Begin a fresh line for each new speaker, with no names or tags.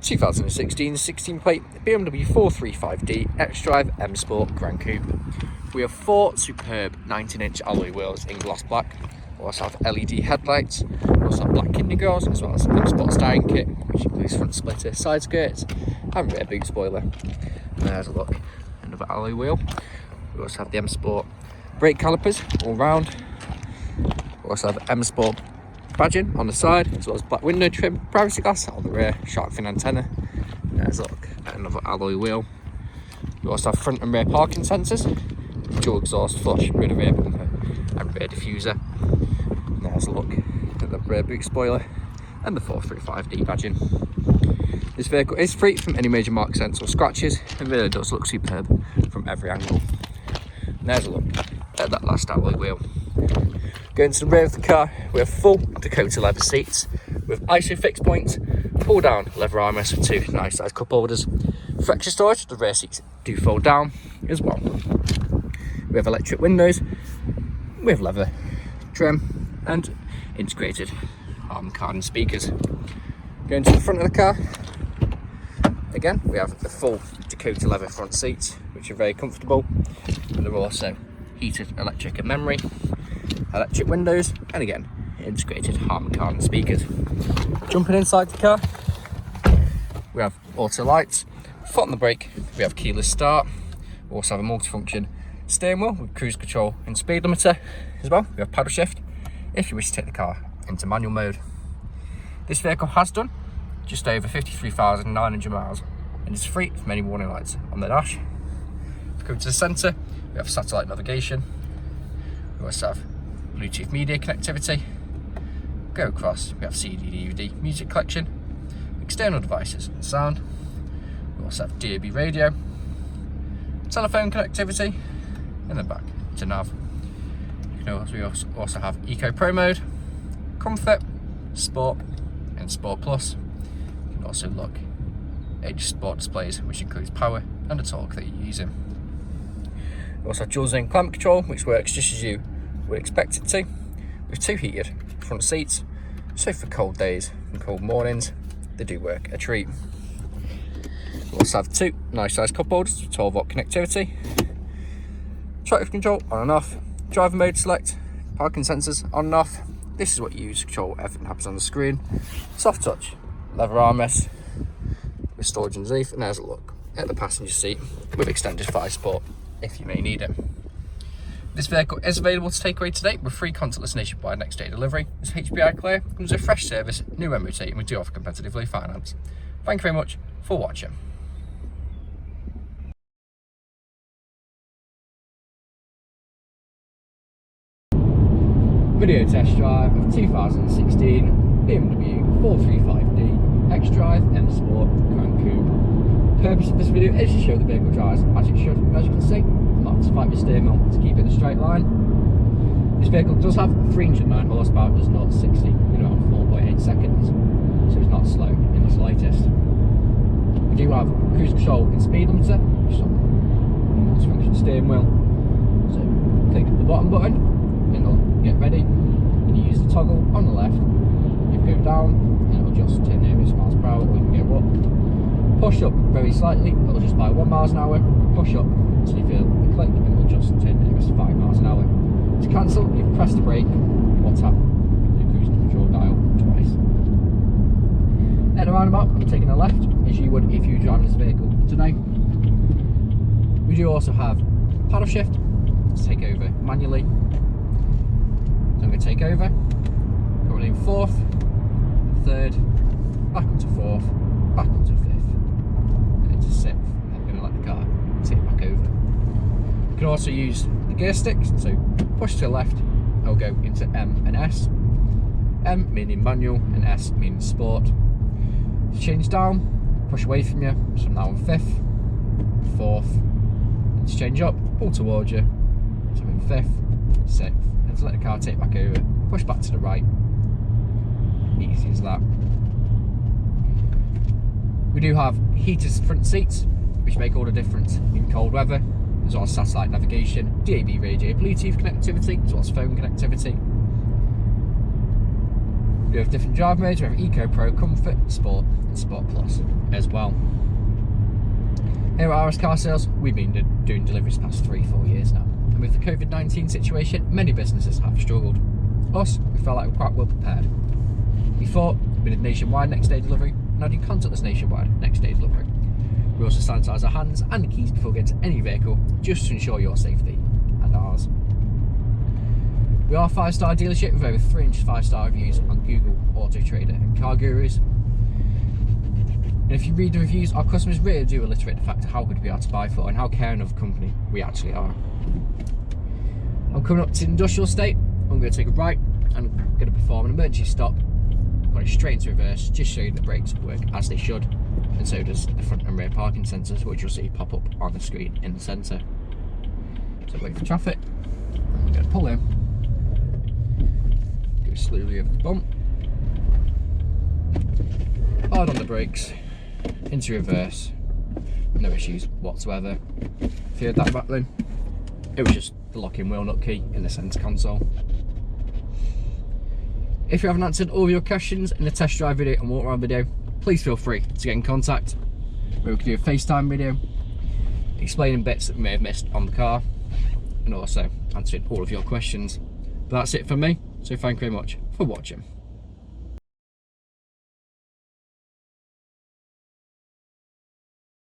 2016 16 plate BMW 435D XDRIVE M Sport Gran Coupe. We have 4 superb 19-inch alloy wheels in gloss black. We also have LED headlights. We also have black kidney grills, as well as M Sport styling kit, which includes front splitter, side skirts, and rear boot spoiler. And there's a look, another alloy wheel. We also have the M Sport brake calipers all round. We also have M Sport badging on the side, as well as black window trim, privacy glass on the rear, shark fin antenna. There's a look at another alloy wheel. We also have front and rear parking sensors, dual exhaust flush, rear bumper and rear diffuser. And there's a look at the rear boot spoiler and the 435D badging. This vehicle is free from any major mark dents or scratches and really does look superb from every angle. And there's a look at that last alloy wheel. Going to the rear of the car, we have full Dakota leather seats with ISO fixed points, pull down leather armrests with 2 nice size cup holders. For extra storage, the rear seats do fold down as well. We have electric windows with leather trim and integrated Harman Kardon speakers. Going to the front of the car, again we have the full Dakota leather front seats, which are very comfortable, and they're also heated electric and memory. Electric windows, and again integrated Harman Kardon speakers. Jumping inside the car, we have auto lights, foot on the brake, we have keyless start. We also have a multifunction steering wheel with cruise control and speed limiter as well. We have paddle shift if you wish to take the car into manual mode. This vehicle has done just over 53,900 miles and is free from any warning lights on the dash. If we go to the centre, we have satellite navigation. We also have Bluetooth media connectivity. Go across, we have CD, DVD, music collection, external devices and sound. We also have DAB radio, telephone connectivity, and then back to nav. We also have Eco Pro mode, Comfort, Sport, and Sport Plus. You can also look at sport displays, which includes power and the torque that you're using. We also have dual zone climate control, which works just as you would expect it to, with 2 heated front seats, so for cold days and cold mornings they do work a treat. We also have 2 nice size cup holders with 12-volt connectivity, traction control on and off, driver mode select, parking sensors on and off. This is what you use to control everything that happens on the screen. Soft touch leather armrest with storage underneath, and there's a look at the passenger seat with extended thigh support if you may need it. This vehicle is available to take away today with free contactless nationwide next day delivery. It's HPI clear, comes with a fresh service, new MOT, and we do offer competitively finance. Thank you very much for watching. Video test drive of 2016 BMW 435D XDRIVE M Sport Gran Coupe. The purpose of this video is to show the vehicle drives as it should, and as you can see, not to fight with steering wheel to keep it in a straight line. This vehicle does have 309 horsepower, does 0 to 60 in around 4.8 seconds, so it's not slow in the slightest. We do have cruise control and speed limiter, which is on the multifunction steering wheel. So click the bottom button and it'll get ready, and you use the toggle on the left. You go down and it'll just turn nearest miles per hour, or you can go up. Push up very slightly, it'll just by 1 mile an hour. Push up until you feel the click and it'll just turn nearest 5 miles an hour. To cancel, you press the brake or tap the cruise control dial twice. At the roundabout, I'm taking a left as you would if you were driving this vehicle today. We do also have paddle shift to take over manually. So I'm going to take over, currently in 4th, 3rd, back onto 4th, back onto 5th, and into 6th. I'm going to let the car take back over. You can also use the gear sticks, so push to the left, it'll go into M and S. M meaning manual and S meaning sport. To change down, push away from you, so I'm now on 5th, 4th, and to change up, pull towards you, so I'm in 5th, 6th, and to let the car take back over, push back to the right, easy as that. We do have heated front seats, which make all the difference in cold weather. There's also satellite navigation, DAB radio, Bluetooth connectivity, as well as phone connectivity. We We have different drive modes. We have Eco, Pro, Comfort, Sport and Sport Plus as well. Here at RS Car Sales, we've been doing deliveries the past 3-4 years now. And with the COVID-19 situation, many businesses have struggled. Us, we felt like we're quite well prepared. Before, we did nationwide next day delivery, and now do contactless nationwide next day delivery. We also sanitise our hands and the keys before getting to any vehicle, just to ensure your safety and ours. We are a 5-star dealership with over 300 5-star reviews on Google, Auto Trader and Car Gurus. And if you read the reviews, our customers really do illustrate the fact of how good we are to buy for and how caring of a company we actually are. I'm coming up to the industrial estate. I'm going to take a right and I'm going to perform an emergency stop, going straight into reverse, just showing the brakes work as they should, and so does the front and rear parking sensors, which you'll see pop up on the screen in the centre. So wait for traffic, I'm going to pull in, go slowly over the bump, hard on the brakes, into reverse, no issues whatsoever. If you heard that rattling, it was just the locking wheel nut key in the centre console. If you haven't answered all of your questions in the test drive video and walk around video, please feel free to get in contact, where we can do a FaceTime video explaining bits that we may have missed on the car and also answering all of your questions. But that's it from me, so thank you very much for watching.